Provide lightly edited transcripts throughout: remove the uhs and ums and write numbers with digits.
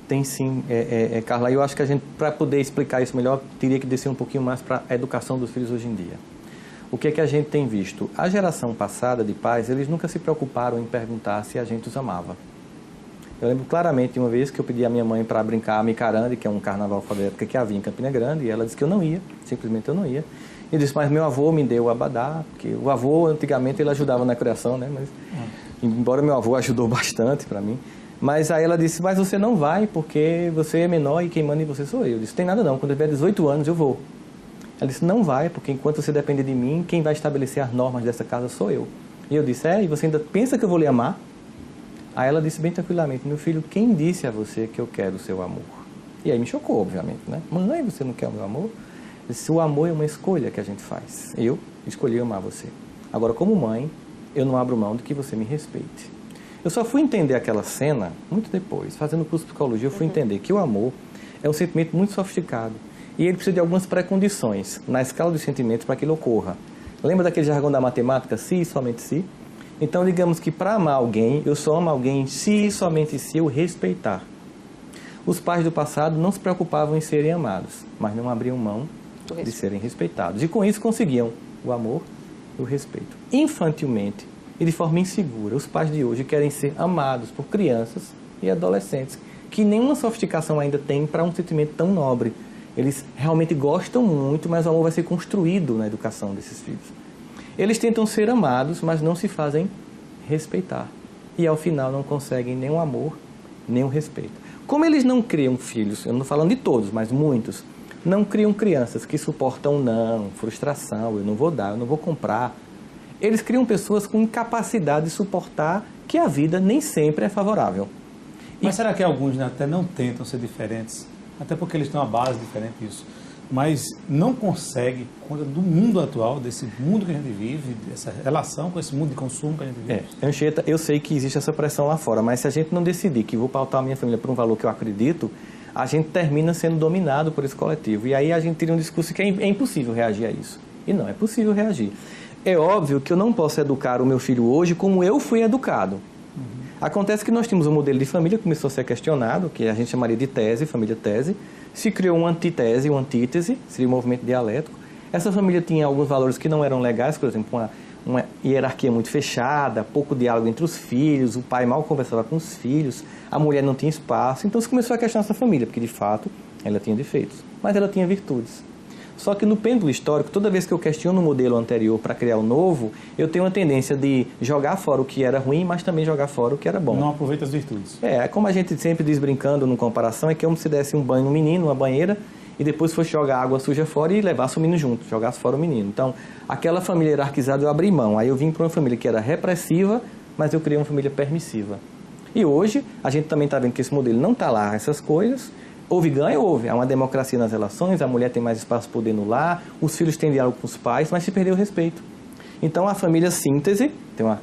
Tem sim, Carla. Eu acho que a gente, para poder explicar isso melhor, teria que descer um pouquinho mais para a educação dos filhos hoje em dia. O que é que a gente tem visto? A geração passada de pais, eles nunca se preocuparam em perguntar se a gente os amava. Eu lembro claramente de uma vez que eu pedi à minha mãe para brincar a Micarande, que é um carnaval fora da época que havia em Campina Grande, e ela disse que eu não ia, simplesmente eu não ia. E disse, mas meu avô me deu o abadá, porque o avô, antigamente, ele ajudava na criação, né? Mas, embora meu avô ajudou bastante para mim. Mas aí ela disse, mas você não vai, porque você é menor e quem manda em você sou eu. Eu disse, tem nada não, quando eu tiver 18 anos eu vou. Ela disse, não vai, porque enquanto você depender de mim, quem vai estabelecer as normas dessa casa sou eu. E eu disse, e você ainda pensa que eu vou lhe amar? Aí ela disse bem tranquilamente, meu filho, quem disse a você que eu quero o seu amor? E aí me chocou, obviamente, né? Mãe, você não quer o meu amor? Eu disse, o amor é uma escolha que a gente faz. Eu escolhi amar você. Agora, como mãe, eu não abro mão de que você me respeite. Eu só fui entender aquela cena muito depois. Fazendo curso de psicologia, eu fui entender que o amor é um sentimento muito sofisticado. E ele precisa de algumas pré-condições na escala dos sentimentos para que ele ocorra. Lembra daquele jargão da matemática, se e somente se? Então, digamos que para amar alguém, eu só amo alguém se e somente se eu respeitar. Os pais do passado não se preocupavam em serem amados, mas não abriam mão de serem respeitados. E com isso conseguiam o amor e o respeito. Infantilmente e de forma insegura, os pais de hoje querem ser amados por crianças e adolescentes, que nenhuma sofisticação ainda tem para um sentimento tão nobre. Eles realmente gostam muito, mas o amor vai ser construído na educação desses filhos. Eles tentam ser amados, mas não se fazem respeitar. E ao final não conseguem nem o amor, nem o respeito. Como eles não criam filhos, eu não estou falando de todos, mas muitos, não criam crianças que suportam não, frustração, eu não vou dar, eu não vou comprar. Eles criam pessoas com incapacidade de suportar que a vida nem sempre é favorável. Mas será que alguns até não tentam ser diferentes? Até porque eles têm uma base diferente disso. Mas não conseguem, por conta do mundo atual, desse mundo que a gente vive, dessa relação com esse mundo de consumo que a gente vive. Anchieta, eu sei que existe essa pressão lá fora, mas se a gente não decidir que vou pautar a minha família por um valor que eu acredito, a gente termina sendo dominado por esse coletivo. E aí a gente tira um discurso que é impossível reagir a isso. E não, é possível reagir. É óbvio que eu não posso educar o meu filho hoje como eu fui educado. Acontece que nós tínhamos um modelo de família que começou a ser questionado, que a gente chamaria de tese, família tese. Se criou uma antitese, uma antítese, seria um movimento dialético. Essa família tinha alguns valores que não eram legais, por exemplo, uma hierarquia muito fechada, pouco diálogo entre os filhos, o pai mal conversava com os filhos, a mulher não tinha espaço. Então se começou a questionar essa família, porque de fato ela tinha defeitos, mas ela tinha virtudes. Só que no pêndulo histórico, toda vez que eu questiono o modelo anterior para criar o novo, eu tenho uma tendência de jogar fora o que era ruim, mas também jogar fora o que era bom. Não aproveita as virtudes. Como a gente sempre diz brincando no comparação, é que como se desse um banho no menino, uma banheira, e depois fosse jogar água suja fora e levasse o menino junto, jogasse fora o menino. Então, aquela família hierarquizada eu abri mão. Aí eu vim para uma família que era repressiva, mas eu criei uma família permissiva. E hoje, a gente também está vendo que esse modelo não está lá, essas coisas. Houve ganho? Houve. Há uma democracia nas relações, a mulher tem mais espaço de poder no lar, os filhos têm diálogo com os pais, mas se perdeu o respeito. Então, a família síntese,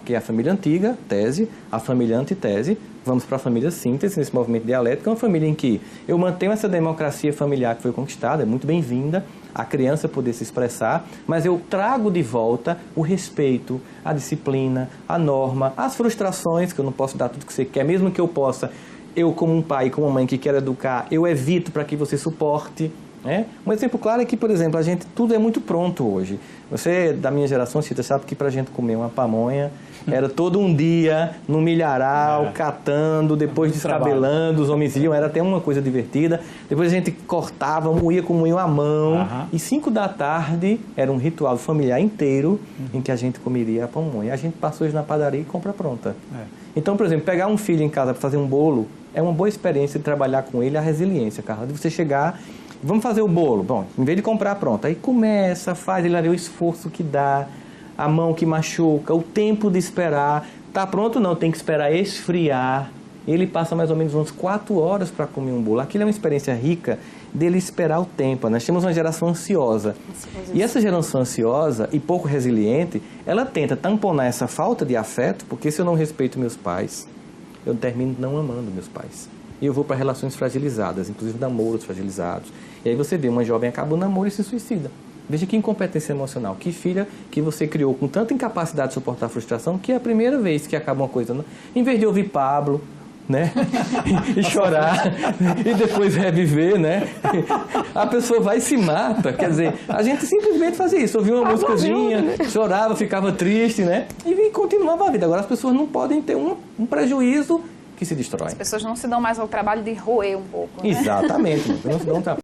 que é a família antiga, tese, a família antitese, vamos para a família síntese, nesse movimento dialético, é uma família em que eu mantenho essa democracia familiar que foi conquistada, é muito bem-vinda, a criança poder se expressar, mas eu trago de volta o respeito, a disciplina, a norma, as frustrações, que eu não posso dar tudo que você quer, mesmo que eu possa. Eu, como um pai, como uma mãe que quer educar, eu evito para que você suporte. Né? Um exemplo claro é que, por exemplo, tudo é muito pronto hoje. Você, da minha geração, Cita, sabe que para a gente comer uma pamonha, era todo um dia no milharal, catando, depois descabelando, os homens iam, era até uma coisa divertida. Depois a gente cortava, moía com moinho à mão. E 5 da tarde era um ritual familiar inteiro em que a gente comeria a pamonha. A gente passa hoje na padaria e compra pronta. Então, por exemplo, pegar um filho em casa para fazer um bolo é uma boa experiência de trabalhar com ele a resiliência, Carla. De você chegar, vamos fazer o bolo. Bom, em vez de comprar pronto, aí começa, faz, ele vê o esforço que dá, a mão que machuca, o tempo de esperar. Tá pronto? Não, tem que esperar esfriar. Ele passa mais ou menos umas 4 horas para comer um bolo. Aquilo é uma experiência rica dele esperar o tempo. Nós temos uma geração ansiosa. E essa geração ansiosa e pouco resiliente, ela tenta tamponar essa falta de afeto, porque se eu não respeito meus pais, eu termino não amando meus pais. E eu vou para relações fragilizadas, inclusive namoros fragilizados. E aí você vê uma jovem acaba o namoro e se suicida. Veja que incompetência emocional, que filha que você criou com tanta incapacidade de suportar a frustração, que é a primeira vez que acaba uma coisa. Em vez de ouvir Pablo, né? E chorar, e depois reviver, né? A pessoa vai e se mata. Quer dizer, a gente simplesmente fazia isso, ouvia uma músicazinha, chorava, ficava triste, né? E continuava a vida. Agora as pessoas não podem ter um prejuízo que se destrói. As pessoas não se dão mais ao trabalho de roer um pouco, né? Exatamente, não se dão trabalho.